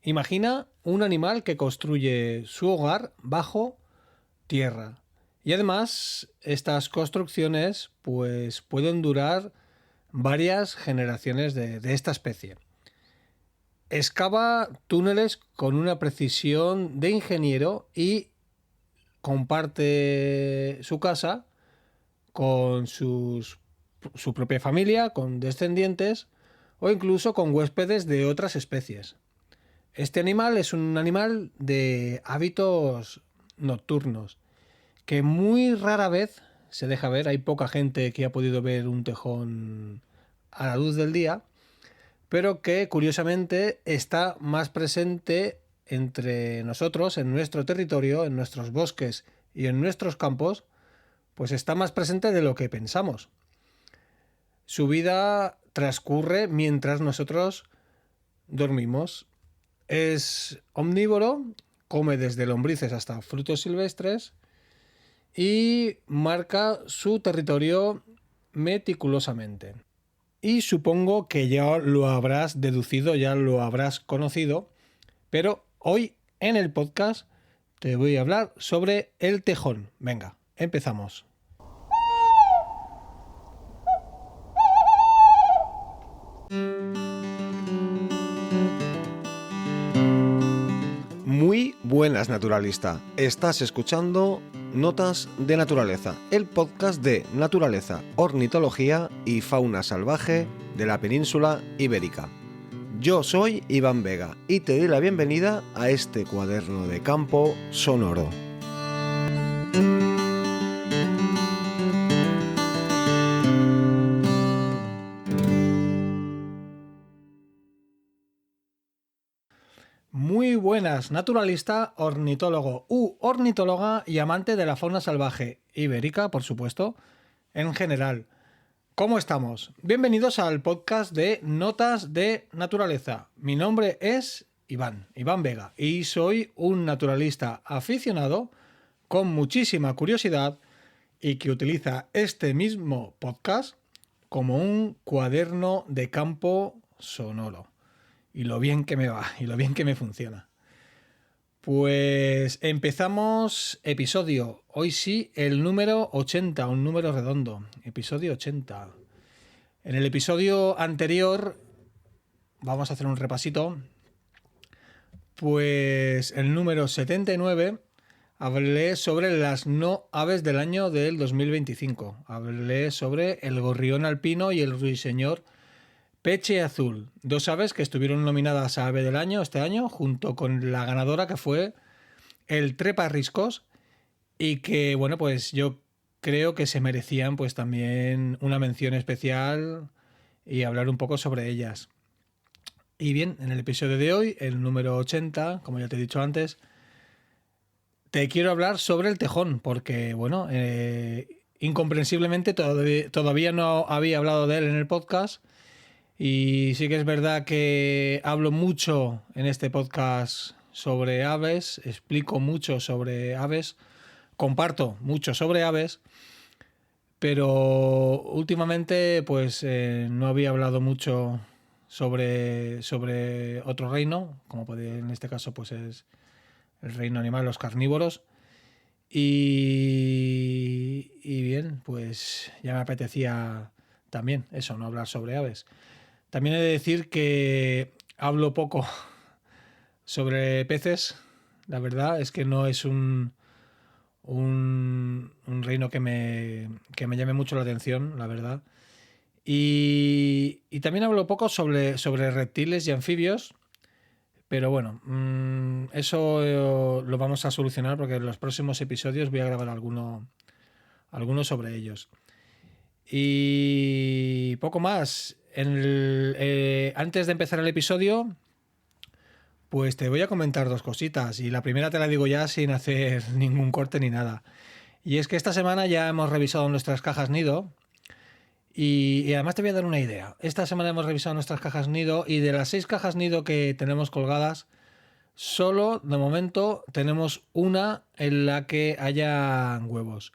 Imagina un animal que construye su hogar bajo tierra. Y además, estas construcciones pues, pueden durar varias generaciones de esta especie. Excava túneles con una precisión de ingeniero y comparte su casa con su propia familia, con descendientes o incluso con huéspedes de otras especies. Este animal es un animal de hábitos nocturnos que muy rara vez se deja ver. Hay poca gente que ha podido ver un tejón a la luz del día, pero que curiosamente está más presente entre nosotros, en nuestro territorio, en nuestros bosques y en nuestros campos, pues está más presente de lo que pensamos. Su vida transcurre mientras nosotros dormimos. Es omnívoro, come desde lombrices hasta frutos silvestres y marca su territorio meticulosamente. Y supongo que ya lo habrás deducido, ya lo habrás conocido, pero hoy en el podcast te voy a hablar sobre el tejón. Venga, empezamos. Muy buenas, naturalista. Estás escuchando Notas de Naturaleza, el podcast de naturaleza, ornitología y fauna salvaje de la península ibérica. Yo soy Iván Vega y te doy la bienvenida a este cuaderno de campo sonoro. Muy buenas, naturalista, ornitólogo u ornitóloga y amante de la fauna salvaje, ibérica, por supuesto, en general. ¿Cómo estamos? Bienvenidos al podcast de Notas de Naturaleza. Mi nombre es Iván Vega, y soy un naturalista aficionado con muchísima curiosidad y que utiliza este mismo podcast como un cuaderno de campo sonoro. Y lo bien que me va, y lo bien que me funciona. Pues empezamos episodio. Hoy sí, el número 80, un número redondo. Episodio 80. En el episodio anterior, vamos a hacer un repasito. Pues el número 79, hablé sobre las no aves del año del 2025. Hablé sobre el gorrión alpino y el ruiseñor peche azul, dos aves que estuvieron nominadas a ave del año este año, junto con la ganadora, que fue el treparriscos, y que, bueno, pues yo creo que se merecían pues también una mención especial y hablar un poco sobre ellas. Y bien, en el episodio de hoy, el número 80, como ya te he dicho antes, te quiero hablar sobre el tejón, porque, bueno, incomprensiblemente todavía no había hablado de él en el podcast. Y sí que es verdad que hablo mucho en este podcast sobre aves, explico mucho sobre aves, comparto mucho sobre aves, pero últimamente pues no había hablado mucho sobre otro reino, como en este caso pues es el reino animal, los carnívoros. Y bien, pues ya me apetecía también eso, no hablar sobre aves. También he de decir que hablo poco sobre peces. La verdad es que no es un reino que me llame mucho la atención, la verdad. Y también hablo poco sobre reptiles y anfibios. Pero bueno, eso lo vamos a solucionar porque en los próximos episodios voy a grabar alguno sobre ellos. Y poco más. Antes de empezar el episodio, pues te voy a comentar dos cositas. Y la primera te la digo ya sin hacer ningún corte ni nada. Y es que esta semana ya hemos revisado nuestras cajas nido. Y además te voy a dar una idea. Esta semana hemos revisado nuestras cajas nido y de las 6 cajas nido que tenemos colgadas, solo de momento tenemos una en la que haya huevos.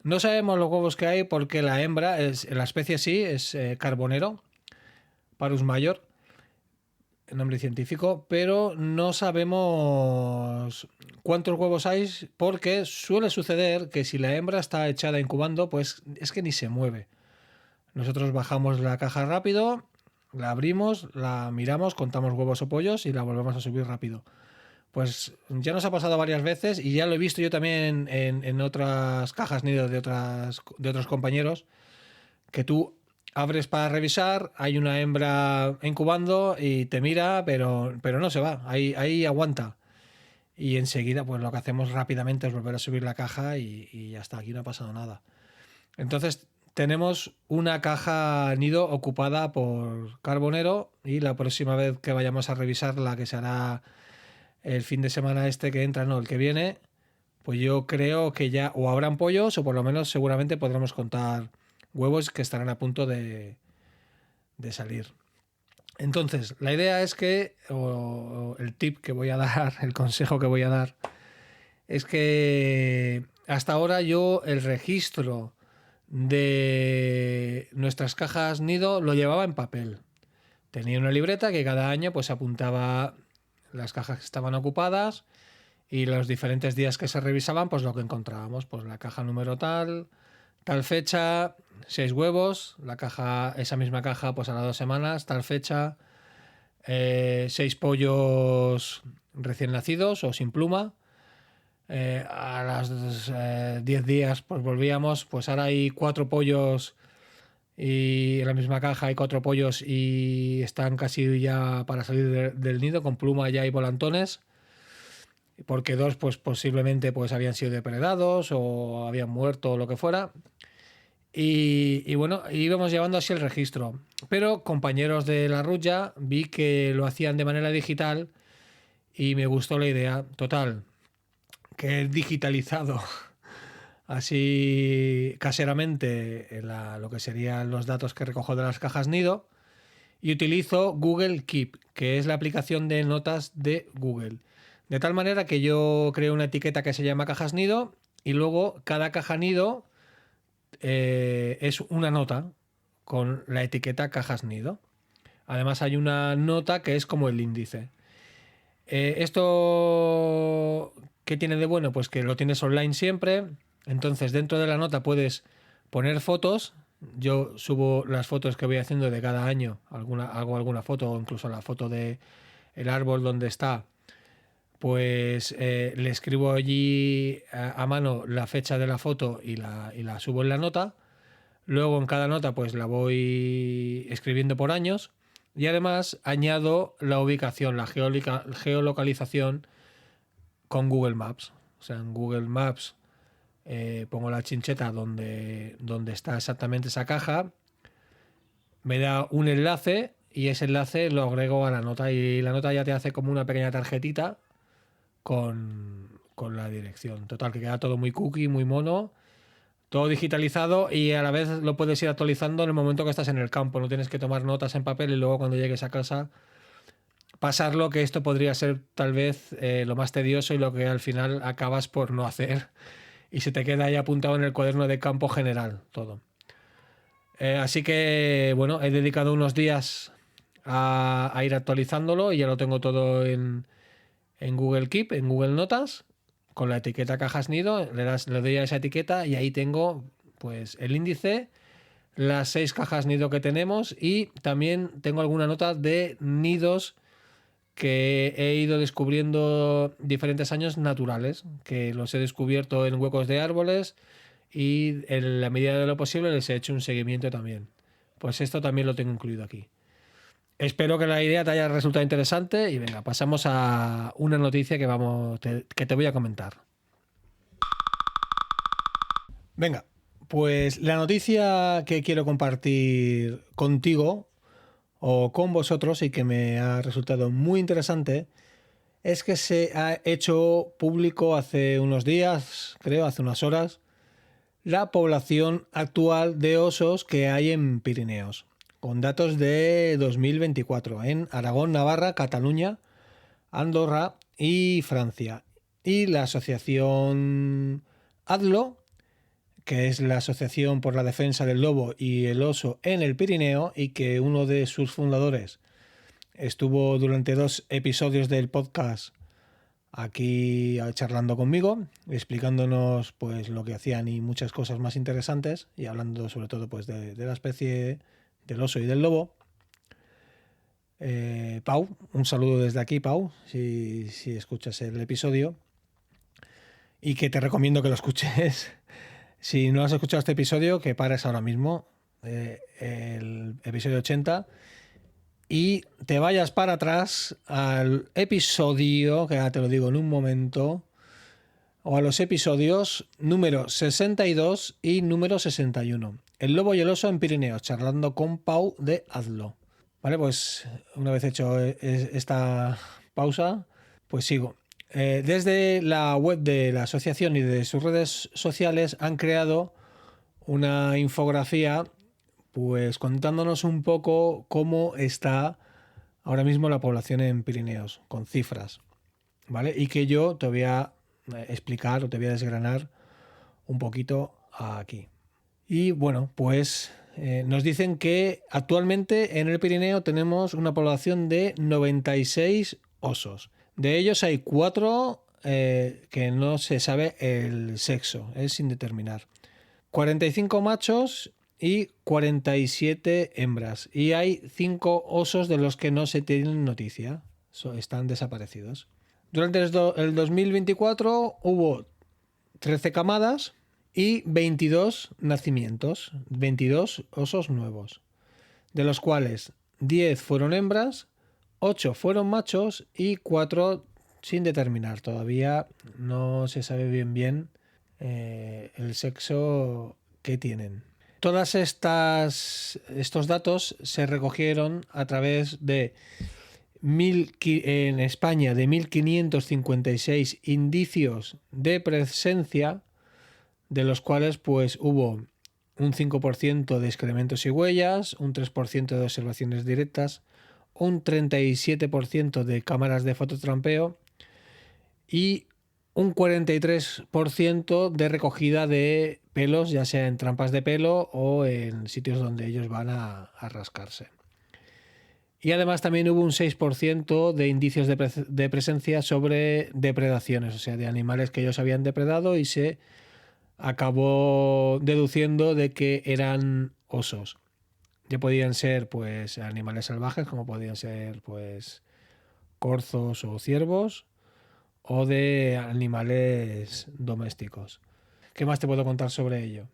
No sabemos los huevos que hay porque la hembra, la especie sí, es carbonero, Parus mayor, nombre científico, pero no sabemos cuántos huevos hay porque suele suceder que si la hembra está echada incubando, pues es que ni se mueve. Nosotros bajamos la caja rápido, la abrimos, la miramos, contamos huevos o pollos y la volvemos a subir rápido. Pues ya nos ha pasado varias veces y ya lo he visto yo también en otras cajas nido de otros compañeros, que tú abres para revisar, hay una hembra incubando y te mira, pero no se va, ahí aguanta. Y enseguida, pues lo que hacemos rápidamente es volver a subir la caja y ya está, aquí no ha pasado nada. Entonces, tenemos una caja nido ocupada por carbonero y la próxima vez que vayamos a revisarla, que será el fin de semana este que entra, no, el que viene, pues yo creo que ya o habrán pollos o por lo menos seguramente podremos contar huevos que estarán a punto de salir. Entonces, la idea es que, o el tip que voy a dar, el consejo que voy a dar, es que hasta ahora yo el registro de nuestras cajas nido lo llevaba en papel. Tenía una libreta que cada año pues apuntaba las cajas que estaban ocupadas y los diferentes días que se revisaban, pues lo que encontrábamos, pues la caja número tal, tal fecha, 6 huevos, la caja, esa misma caja, pues a las 2 semanas, tal fecha, 6 pollos recién nacidos o sin pluma. A las 10 días pues volvíamos, pues ahora hay 4 pollos y en la misma caja hay 4 pollos y están casi ya para salir del nido con pluma ya y volantones, porque 2 pues posiblemente pues habían sido depredados o habían muerto o lo que fuera. Y bueno, íbamos llevando así el registro. Pero compañeros de la Ruya vi que lo hacían de manera digital y me gustó la idea. Total, que he digitalizado así caseramente lo que serían los datos que recojo de las cajas nido y utilizo Google Keep, que es la aplicación de notas de Google. De tal manera que yo creo una etiqueta que se llama cajas nido y luego cada caja nido es una nota con la etiqueta cajas nido. Además hay una nota que es como el índice. Esto, ¿qué tiene de bueno? Pues que lo tienes online siempre. Entonces dentro de la nota puedes poner fotos. Yo subo las fotos que voy haciendo de cada año. Hago alguna foto o incluso la foto de el árbol donde está. Pues le escribo allí a mano la fecha de la foto y la subo en la nota. Luego en cada nota pues la voy escribiendo por años y además añado la ubicación, la geolocalización con Google Maps. O sea, en Google Maps pongo la chincheta donde está exactamente esa caja, me da un enlace y ese enlace lo agrego a la nota y la nota ya te hace como una pequeña tarjetita con la dirección. Total, que queda todo muy cookie, muy mono. Todo digitalizado y a la vez lo puedes ir actualizando en el momento que estás en el campo. No tienes que tomar notas en papel y luego cuando llegues a casa pasarlo, que esto podría ser tal vez lo más tedioso y lo que al final acabas por no hacer y se te queda ahí apuntado en el cuaderno de campo general todo. Así que bueno, he dedicado unos días a ir actualizándolo y ya lo tengo todo en Google Keep, en Google Notas, con la etiqueta cajas nido, le doy a esa etiqueta y ahí tengo pues el índice, las 6 cajas nido que tenemos y también tengo alguna nota de nidos que he ido descubriendo diferentes años naturales, que los he descubierto en huecos de árboles y en la medida de lo posible les he hecho un seguimiento también. Pues esto también lo tengo incluido aquí. Espero que la idea te haya resultado interesante y venga, pasamos a una noticia que te voy a comentar. Venga, pues la noticia que quiero compartir contigo o con vosotros y que me ha resultado muy interesante es que se ha hecho público hace unos días, creo, hace unas horas, la población actual de osos que hay en Pirineos, con datos de 2024 en Aragón, Navarra, Cataluña, Andorra y Francia. Y la asociación ADLO, que es la Asociación por la Defensa del Lobo y el Oso en el Pirineo, y que uno de sus fundadores estuvo durante 2 episodios del podcast aquí charlando conmigo, explicándonos pues lo que hacían y muchas cosas más interesantes, y hablando sobre todo pues de la especie del oso y del lobo. Pau, un saludo desde aquí, Pau, si escuchas el episodio, y que te recomiendo que lo escuches. Si no has escuchado este episodio, que pares ahora mismo, el episodio 80, y te vayas para atrás al episodio, que ahora te lo digo en un momento, o a los episodios número 62 y número 61. El lobo y el oso en Pirineos, charlando con Pau de Hazlo. Vale, pues una vez hecho esta pausa, pues sigo. Desde la web de la asociación y de sus redes sociales han creado una infografía pues contándonos un poco cómo está ahora mismo la población en Pirineos, con cifras, ¿vale? Y que yo te voy a explicar o te voy a desgranar un poquito aquí. Y bueno, pues nos dicen que actualmente en el Pirineo tenemos una población de 96 osos. De ellos hay 4 que no se sabe el sexo, es sin determinar. 45 machos y 47 hembras. Y hay 5 osos de los que no se tienen noticia. Están desaparecidos. Durante el 2024 hubo 13 camadas y 22 nacimientos. 22 osos nuevos. De los cuales 10 fueron hembras, 8 fueron machos y 4 sin determinar. Todavía no se sabe bien el sexo que tienen. Todas estos datos se recogieron a través de en España de 1556 indicios de presencia, de los cuales pues hubo un 5% de excrementos y huellas, un 3% de observaciones directas, un 37% de cámaras de fototrampeo y un 43% de recogida de pelos, ya sea en trampas de pelo o en sitios donde ellos van a rascarse. Y además también hubo un 6% de indicios de presencia sobre depredaciones, o sea, de animales que ellos habían depredado y se acabó deduciendo de que eran osos. Ya podían ser pues animales salvajes, como podían ser pues corzos o ciervos, o de animales domésticos. ¿Qué más te puedo contar sobre ello?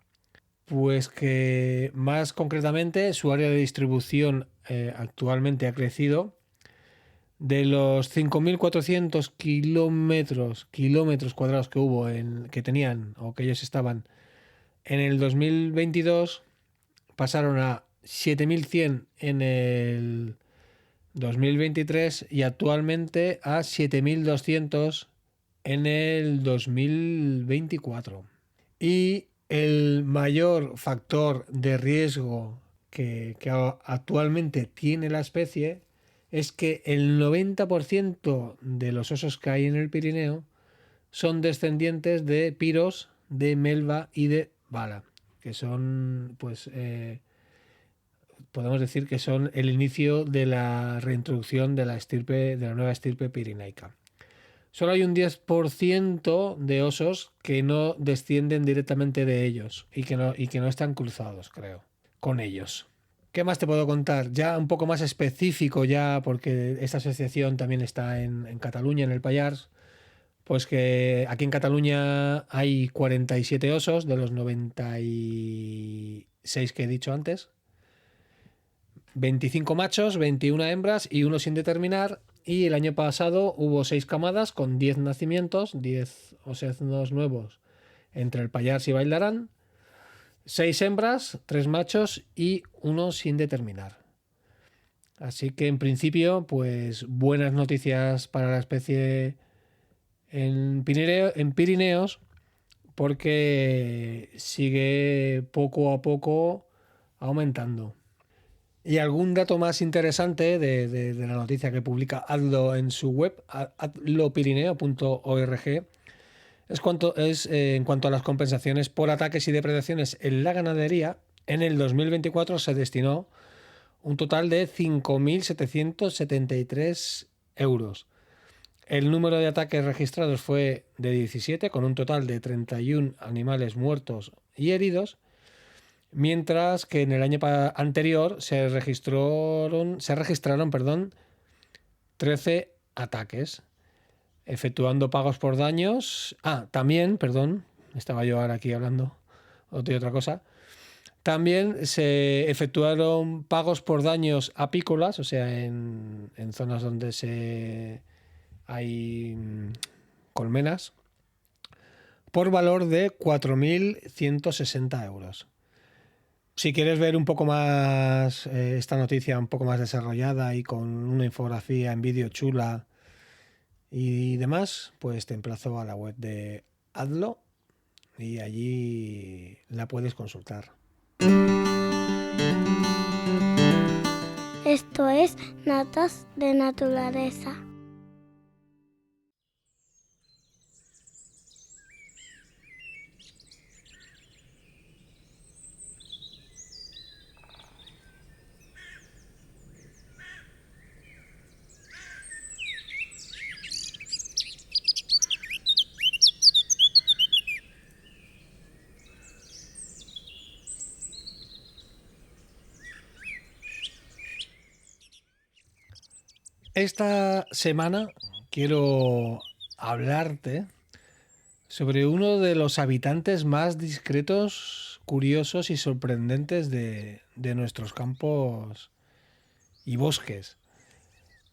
Pues que más concretamente su área de distribución actualmente ha crecido. De los 5.400 kilómetros cuadrados que hubo que tenían o que ellos estaban en el 2022, pasaron a 7.100 en el 2023 y actualmente a 7.200 en el 2024. Y el mayor factor de riesgo que actualmente tiene la especie es que el 90% de los osos que hay en el Pirineo son descendientes de piros, de melva y de bala, que son pues podemos decir que son el inicio de la reintroducción de la nueva estirpe pirinaica. Solo hay un 10% de osos que no descienden directamente de ellos y que no están cruzados, creo, con ellos. ¿Qué más te puedo contar? Ya un poco más específico, ya porque esta asociación también está en Cataluña, en el Pallars, pues que aquí en Cataluña hay 47 osos de los 96 que he dicho antes. 25 machos, 21 hembras y uno sin determinar. Y el año pasado hubo 6 camadas con 10 nacimientos, 10 osos nuevos entre el Pallars y Bailarán, 6 hembras, 3 machos y uno sin determinar. Así que en principio, pues buenas noticias para la especie en Pirineos, porque sigue poco a poco aumentando. Y algún dato más interesante de la noticia que publica Hazlo en su web, hazlopirineo.org, es en cuanto a las compensaciones por ataques y depredaciones en la ganadería. En el 2024 se destinó un total de 5.773 euros. El número de ataques registrados fue de 17, con un total de 31 animales muertos y heridos, mientras que en el año anterior se registraron 13 ataques, efectuando pagos por daños. También, perdón, estaba yo ahora aquí hablando de otra cosa. También se efectuaron pagos por daños apícolas, o sea, en zonas donde hay colmenas, por valor de 4.160 euros. Si quieres ver un poco más esta noticia un poco más desarrollada y con una infografía en vídeo chula y demás, pues te emplazo a la web de Adlo y allí la puedes consultar. Esto es Notas de Naturaleza. Esta semana quiero hablarte sobre uno de los habitantes más discretos, curiosos y sorprendentes de nuestros campos y bosques.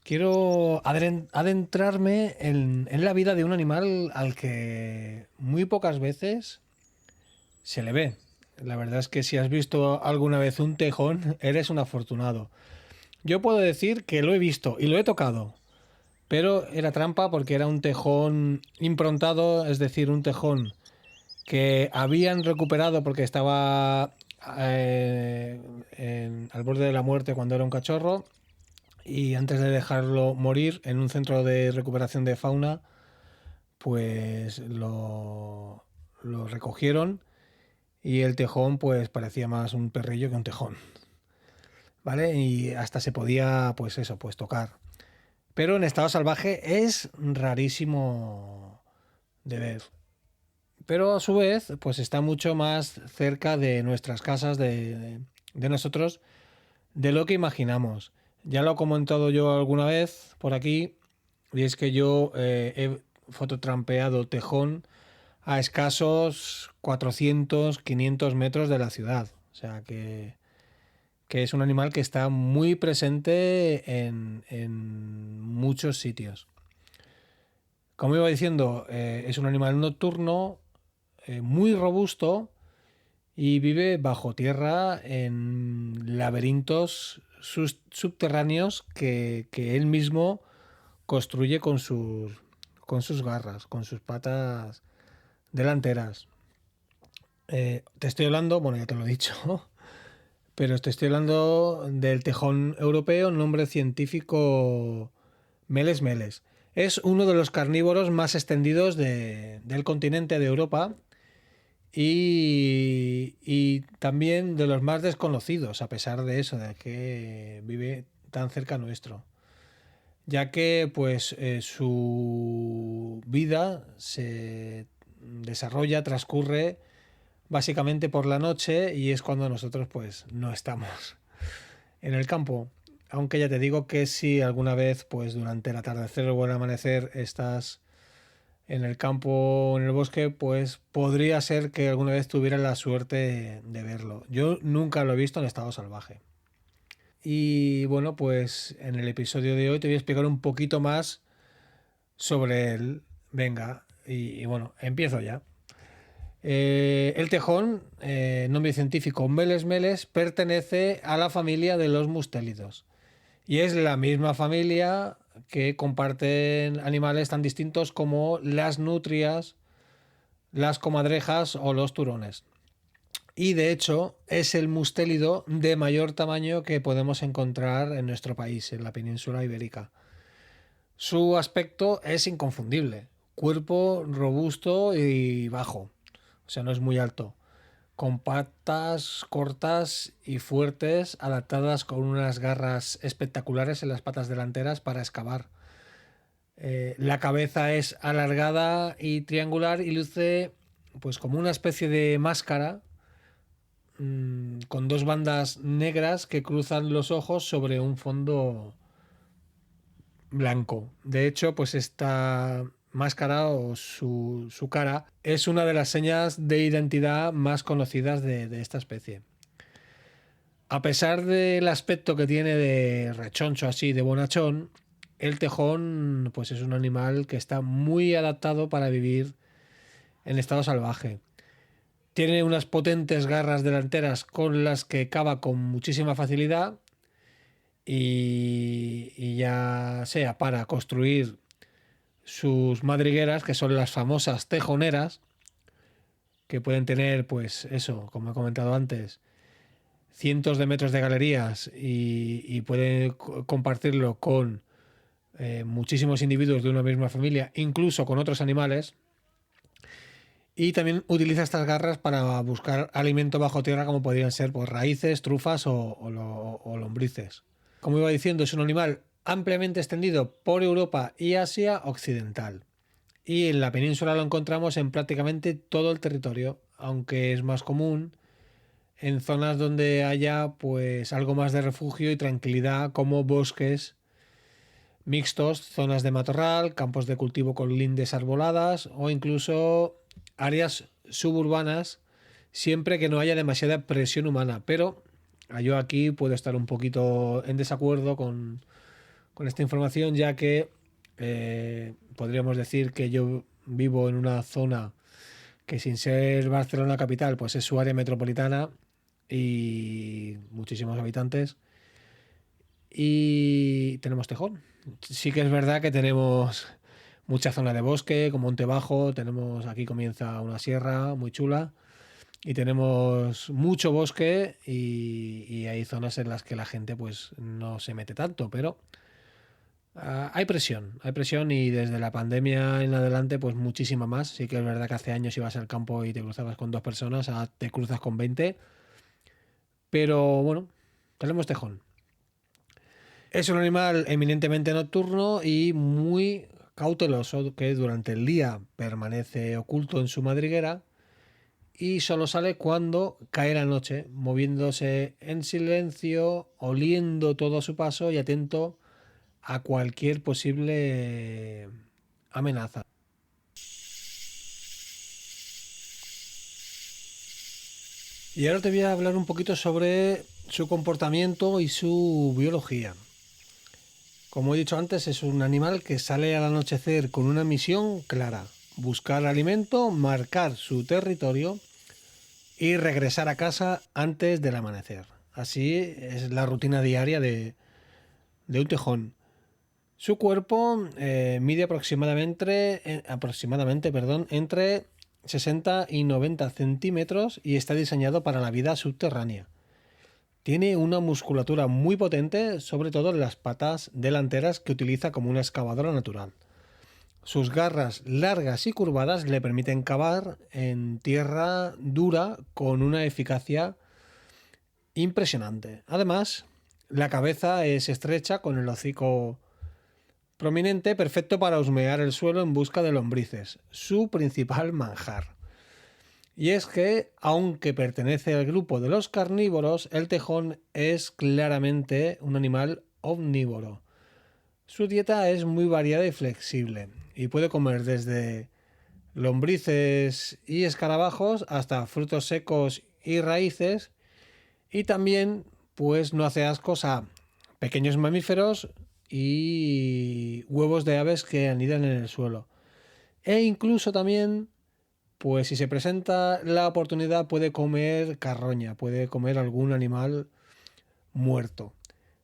Quiero adentrarme en la vida de un animal al que muy pocas veces se le ve. La verdad es que si has visto alguna vez un tejón, eres un afortunado. Yo puedo decir que lo he visto y lo he tocado, pero era trampa porque era un tejón improntado, es decir, un tejón que habían recuperado porque estaba al borde de la muerte cuando era un cachorro, y antes de dejarlo morir en un centro de recuperación de fauna, pues lo recogieron y el tejón pues parecía más un perrillo que un tejón, ¿vale? Y hasta se podía pues eso, pues tocar. Pero en estado salvaje es rarísimo de ver. Pero a su vez, pues está mucho más cerca de nuestras casas, de nosotros, de lo que imaginamos. Ya lo he comentado yo alguna vez por aquí, y es que yo he fototrampeado tejón a escasos 400, 500 metros de la ciudad. O sea que es un animal que está muy presente en muchos sitios. Como iba diciendo, es un animal nocturno, muy robusto y vive bajo tierra en laberintos subterráneos que él mismo construye con sus garras, con sus patas delanteras. Te estoy hablando, bueno, ya te lo he dicho, pero te estoy hablando del tejón europeo, nombre científico Meles meles. Es uno de los carnívoros más extendidos del continente de Europa y también de los más desconocidos, a pesar de eso, de que vive tan cerca nuestro, ya que pues su vida se transcurre básicamente por la noche y es cuando nosotros pues no estamos en el campo. Aunque ya te digo que si alguna vez pues durante el atardecer o el amanecer estás en el campo o en el bosque, pues podría ser que alguna vez tuviera la suerte de verlo. Yo nunca lo he visto en estado salvaje. Y bueno, pues en el episodio de hoy te voy a explicar un poquito más sobre él. Venga, y bueno, empiezo ya. El tejón, nombre científico Meles meles, pertenece a la familia de los mustélidos. Y es la misma familia que comparten animales tan distintos como las nutrias, las comadrejas o los turones. Y de hecho es el mustélido de mayor tamaño que podemos encontrar en nuestro país, en la península ibérica. Su aspecto es inconfundible, cuerpo robusto y bajo, o sea, no es muy alto, con patas cortas y fuertes, adaptadas con unas garras espectaculares en las patas delanteras para excavar. La cabeza es alargada y triangular y luce pues como una especie de máscara con dos bandas negras que cruzan los ojos sobre un fondo blanco. De hecho, pues esta máscara o su cara es una de las señas de identidad más conocidas de esta especie. A pesar del aspecto que tiene de rechoncho así, de bonachón, el tejón pues es un animal que está muy adaptado para vivir en estado salvaje. Tiene unas potentes garras delanteras con las que cava con muchísima facilidad y ya sea para construir sus madrigueras, que son las famosas tejoneras, que pueden tener, pues eso, como he comentado antes, cientos de metros de galerías y pueden compartirlo con muchísimos individuos de una misma familia, incluso con otros animales. Y también utiliza estas garras para buscar alimento bajo tierra, como podrían ser pues, raíces, trufas o lombrices. Como iba diciendo, es un animal ampliamente extendido por Europa y Asia occidental. Y en la península lo encontramos en prácticamente todo el territorio, aunque es más común en zonas donde haya pues algo más de refugio y tranquilidad, como bosques mixtos, zonas de matorral, campos de cultivo con lindes arboladas o incluso áreas suburbanas, siempre que no haya demasiada presión humana. Pero yo aquí puedo estar un poquito en desacuerdo con esta información, ya que podríamos decir que yo vivo en una zona que, sin ser Barcelona capital, pues es su área metropolitana y muchísimos habitantes, y tenemos tejón. Sí que es verdad que tenemos mucha zona de bosque, con monte bajo, tenemos aquí comienza una sierra muy chula y tenemos mucho bosque y hay zonas en las que la gente pues no se mete tanto, pero hay presión y desde la pandemia en adelante pues muchísima más. Sí que es verdad que hace años ibas al campo y te cruzabas con 2 personas, ahora te cruzas con 20, pero bueno, tenemos tejón. Es un animal eminentemente nocturno y muy cauteloso, que durante el día permanece oculto en su madriguera y solo sale cuando cae la noche, moviéndose en silencio, oliendo todo a su paso y atento a cualquier posible amenaza. Y ahora te voy a hablar un poquito sobre su comportamiento y su biología. Como he dicho antes, es un animal que sale al anochecer con una misión clara: buscar alimento, marcar su territorio y regresar a casa antes del amanecer. Así es la rutina diaria de un tejón. Su cuerpo mide aproximadamente entre 60 y 90 centímetros y está diseñado para la vida subterránea. Tiene una musculatura muy potente, sobre todo en las patas delanteras, que utiliza como una excavadora natural. Sus garras largas y curvadas le permiten cavar en tierra dura con una eficacia impresionante. Además, la cabeza es estrecha con el hocico prominente, perfecto para husmear el suelo en busca de lombrices, su principal manjar. Y es que, aunque pertenece al grupo de los carnívoros, el tejón es claramente un animal omnívoro. Su dieta es muy variada y flexible, y puede comer desde lombrices y escarabajos hasta frutos secos y raíces, y también pues no hace ascos a pequeños mamíferos y huevos de aves que anidan en el suelo. E incluso también, pues si se presenta la oportunidad, puede comer carroña, puede comer algún animal muerto.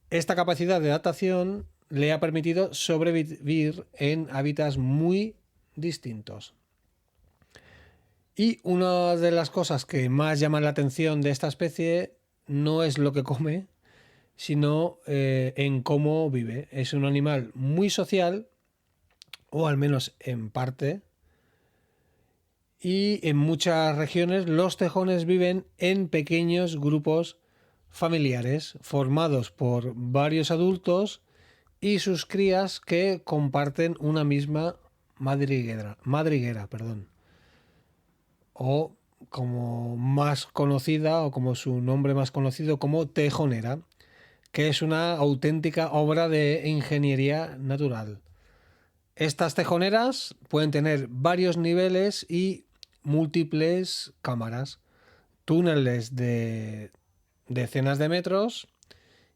Esta capacidad de adaptación le ha permitido sobrevivir en hábitats muy distintos. Y una de las cosas que más llaman la atención de esta especie no es lo que come, sino en cómo vive. Es un animal muy social, o al menos en parte, Y en muchas regiones los tejones viven en pequeños grupos familiares formados por varios adultos y sus crías que comparten una misma madriguera, perdón. O como más conocida, o como su nombre más conocido, como tejonera, que es una auténtica obra de ingeniería natural. Estas tejoneras pueden tener varios niveles y múltiples cámaras, túneles de decenas de metros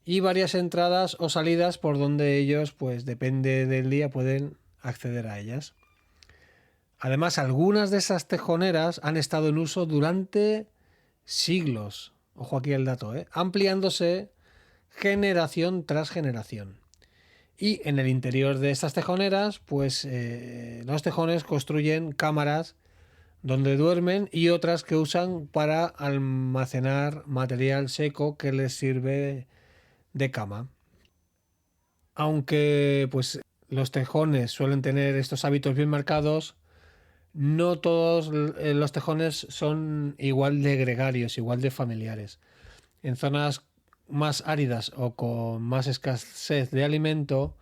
y varias entradas o salidas por donde ellos, pues depende del día, pueden acceder a ellas. Además, algunas de esas tejoneras han estado en uso durante siglos. Ojo aquí el dato, ampliándose generación tras generación. Y en el interior de estas tejoneras, pues los tejones construyen cámaras donde duermen y otras que usan para almacenar material seco que les sirve de cama. Aunque pues los tejones suelen tener estos hábitos bien marcados, no todos los tejones son igual de gregarios, igual de familiares. En zonas más áridas o con más escasez de alimento,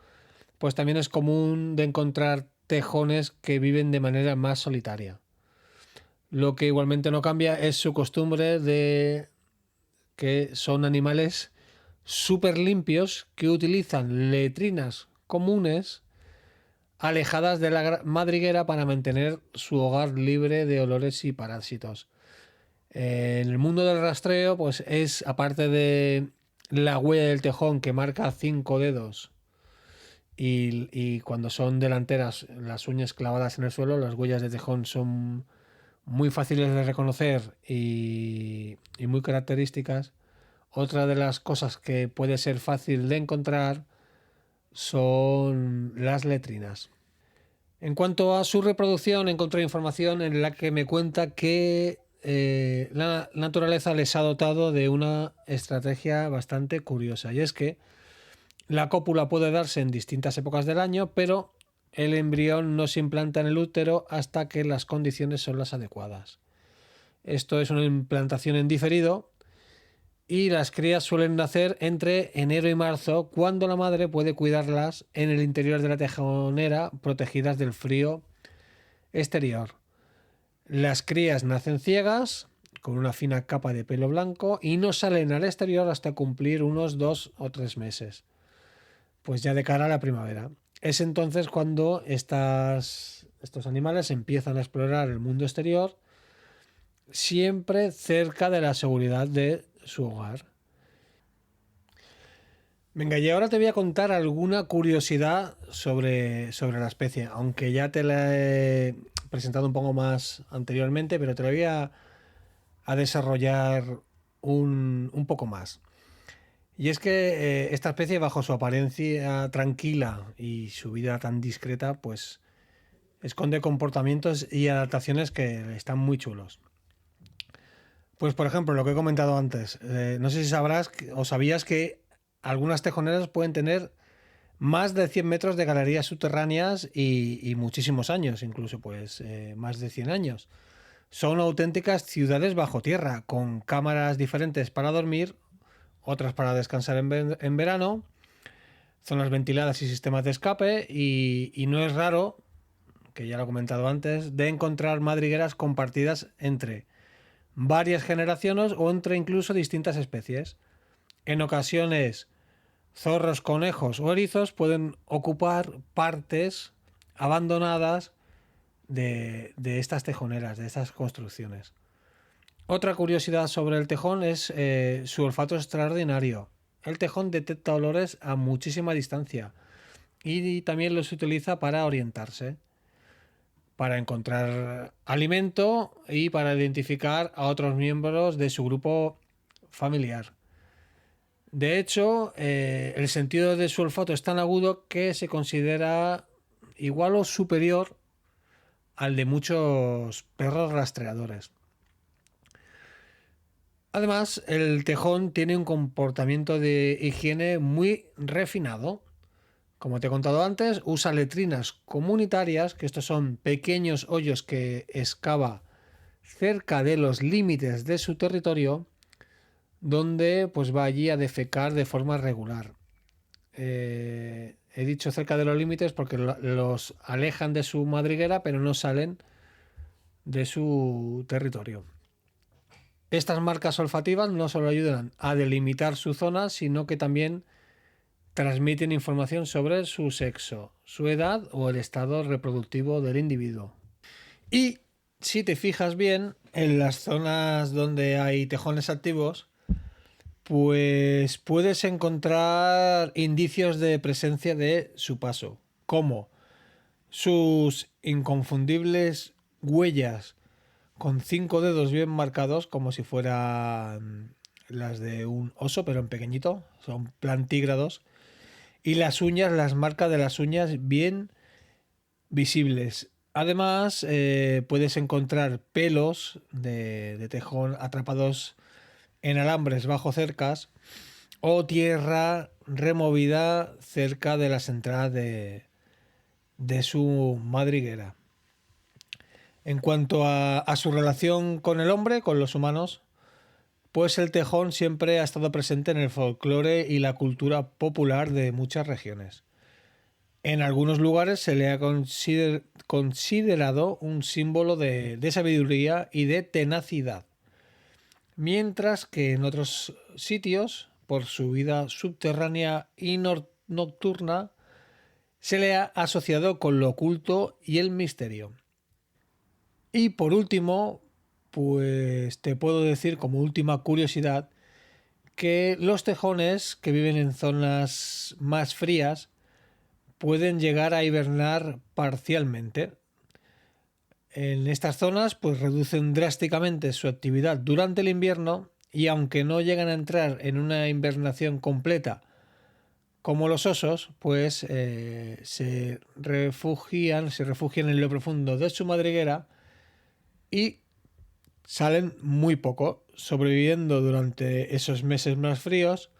pues también es común de encontrar tejones que viven de manera más solitaria. Lo que igualmente no cambia es su costumbre de que son animales súper limpios que utilizan letrinas comunes alejadas de la madriguera para mantener su hogar libre de olores y parásitos. En el mundo del rastreo, pues es, aparte de la huella del tejón que marca 5 dedos y cuando son delanteras las uñas clavadas en el suelo, las huellas de tejón son muy fáciles de reconocer y muy características. Otra de las cosas que puede ser fácil de encontrar son las letrinas. En cuanto a su reproducción, encontré información en la que me cuenta que la naturaleza les ha dotado de una estrategia bastante curiosa, y es que la cópula puede darse en distintas épocas del año, pero el embrión no se implanta en el útero hasta que las condiciones son las adecuadas. Esto es una implantación en diferido y las crías suelen nacer entre enero y marzo, cuando la madre puede cuidarlas en el interior de la tejonera protegidas del frío exterior. Las crías nacen ciegas, con una fina capa de pelo blanco, y no salen al exterior hasta cumplir unos 2 o 3 meses, pues ya de cara a la primavera. Es entonces cuando estos animales empiezan a explorar el mundo exterior, siempre cerca de la seguridad de su hogar. Venga, y ahora te voy a contar alguna curiosidad sobre la especie, aunque ya te la he presentado un poco más anteriormente, pero te lo voy a desarrollar un poco más. Y es que esta especie, bajo su apariencia tranquila y su vida tan discreta, pues esconde comportamientos y adaptaciones que están muy chulos. Pues por ejemplo, lo que he comentado antes, no sé si sabrás o sabías que algunas tejoneras pueden tener más de 100 metros de galerías subterráneas y muchísimos años, incluso pues más de 100 años. Son auténticas ciudades bajo tierra, con cámaras diferentes para dormir, otras para descansar en verano, zonas ventiladas y sistemas de escape, y no es raro, que ya lo he comentado antes, de encontrar madrigueras compartidas entre varias generaciones o entre incluso distintas especies. En ocasiones, zorros, conejos o erizos pueden ocupar partes abandonadas de estas tejoneras, de estas construcciones. Otra curiosidad sobre el tejón es su olfato extraordinario. El tejón detecta olores a muchísima distancia y también los utiliza para orientarse, para encontrar alimento y para identificar a otros miembros de su grupo familiar. De hecho, el sentido de su olfato es tan agudo que se considera igual o superior al de muchos perros rastreadores. Además, el tejón tiene un comportamiento de higiene muy refinado. Como te he contado antes, usa letrinas comunitarias, que estos son pequeños hoyos que excava cerca de los límites de su territorio, donde pues va allí a defecar de forma regular. He dicho cerca de los límites porque los alejan de su madriguera, pero no salen de su territorio. Estas marcas olfativas no solo ayudan a delimitar su zona, sino que también transmiten información sobre su sexo, su edad o el estado reproductivo del individuo. Y si te fijas bien, en las zonas donde hay tejones activos, pues puedes encontrar indicios de presencia de su paso, como sus inconfundibles huellas con 5 dedos bien marcados, como si fueran las de un oso, pero en pequeñito, son plantígrados, y las uñas, las marcas de las uñas bien visibles. Además, puedes encontrar pelos de tejón atrapados en alambres bajo cercas o tierra removida cerca de las entradas de su madriguera. En cuanto a su relación con el hombre, con los humanos, pues el tejón siempre ha estado presente en el folclore y la cultura popular de muchas regiones. En algunos lugares se le ha considerado un símbolo de sabiduría y de tenacidad, mientras que en otros sitios, por su vida subterránea y nocturna, se le ha asociado con lo oculto y el misterio. Y por último, pues te puedo decir como última curiosidad que los tejones que viven en zonas más frías pueden llegar a hibernar parcialmente. En estas zonas pues reducen drásticamente su actividad durante el invierno y aunque no llegan a entrar en una hibernación completa como los osos, pues se refugian en lo profundo de su madriguera y salen muy poco, sobreviviendo durante esos meses más fríos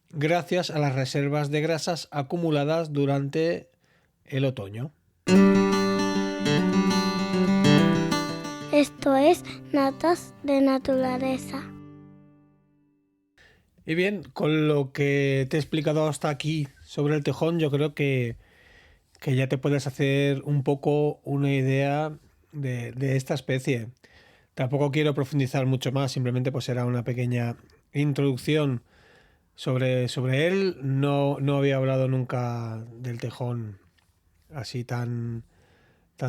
gracias a las reservas de grasas acumuladas durante el otoño. Esto es Notas de Naturaleza. Y bien, con lo que te he explicado hasta aquí sobre el tejón, yo creo que ya te puedes hacer un poco una idea de esta especie. Tampoco quiero profundizar mucho más, simplemente pues era una pequeña introducción sobre él. No había hablado nunca del tejón así tan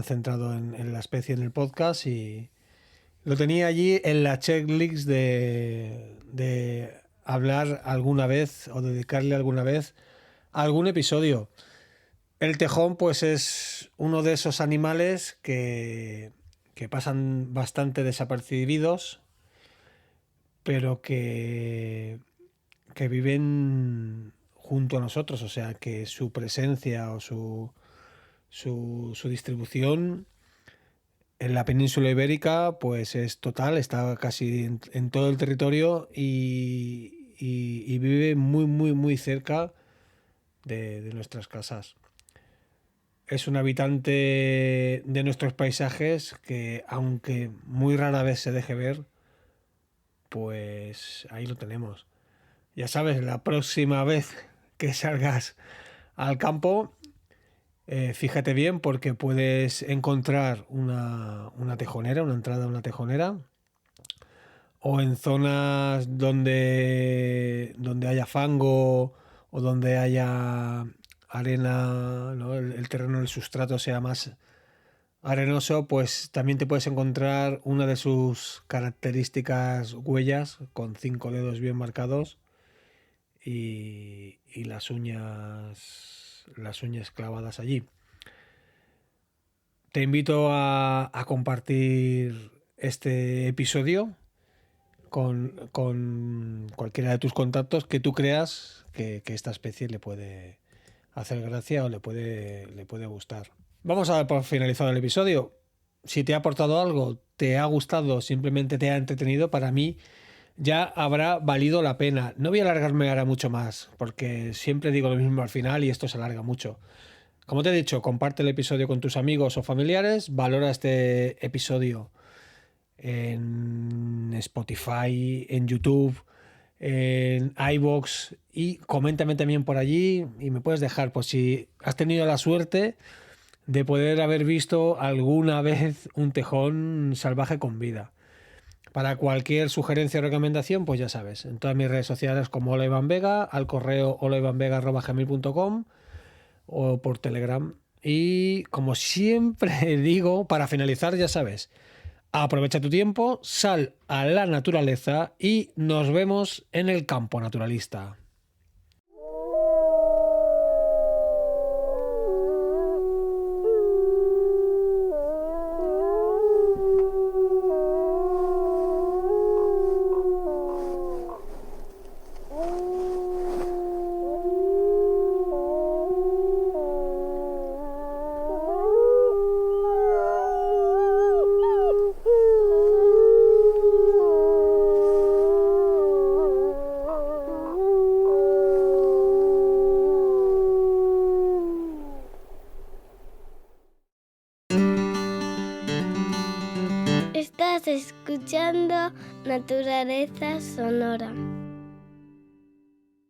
centrado en la especie en el podcast y lo tenía allí en la checklist de hablar alguna vez o dedicarle alguna vez a algún episodio. El tejón pues es uno de esos animales que pasan bastante desapercibidos, pero que viven junto a nosotros, o sea que su presencia o su distribución en la península ibérica pues es total, está casi en todo el territorio y vive muy cerca de nuestras casas. Es un habitante de nuestros paisajes que, aunque muy rara vez se deje ver, pues ahí lo tenemos. Ya sabes, la próxima vez que salgas al campo, fíjate bien porque puedes encontrar una tejonera, una entrada a una tejonera, o en zonas donde haya fango o donde haya arena, ¿no? El terreno, el sustrato sea más arenoso, pues también te puedes encontrar una de sus características huellas con 5 dedos bien marcados y las uñas clavadas allí. Te invito a compartir este episodio con cualquiera de tus contactos que tú creas que esta especie le puede hacer gracia o le puede gustar. Vamos a dar por finalizado el episodio. Si te ha aportado algo, te ha gustado, simplemente te ha entretenido, para mí ya habrá valido la pena. No voy a alargarme ahora mucho más, porque siempre digo lo mismo al final y esto se alarga mucho. Como te he dicho, comparte el episodio con tus amigos o familiares, valora este episodio en Spotify, en YouTube, en iVoox, y coméntame también por allí y me puedes dejar, pues si has tenido la suerte de poder haber visto alguna vez un tejón salvaje con vida. Para cualquier sugerencia o recomendación, pues ya sabes, en todas mis redes sociales como Ola Iván Vega, al correo olaivanvega@gmail.com o por Telegram. Y como siempre digo, para finalizar, ya sabes, aprovecha tu tiempo, sal a la naturaleza y nos vemos en el campo naturalista. Estás escuchando Naturaleza Sonora.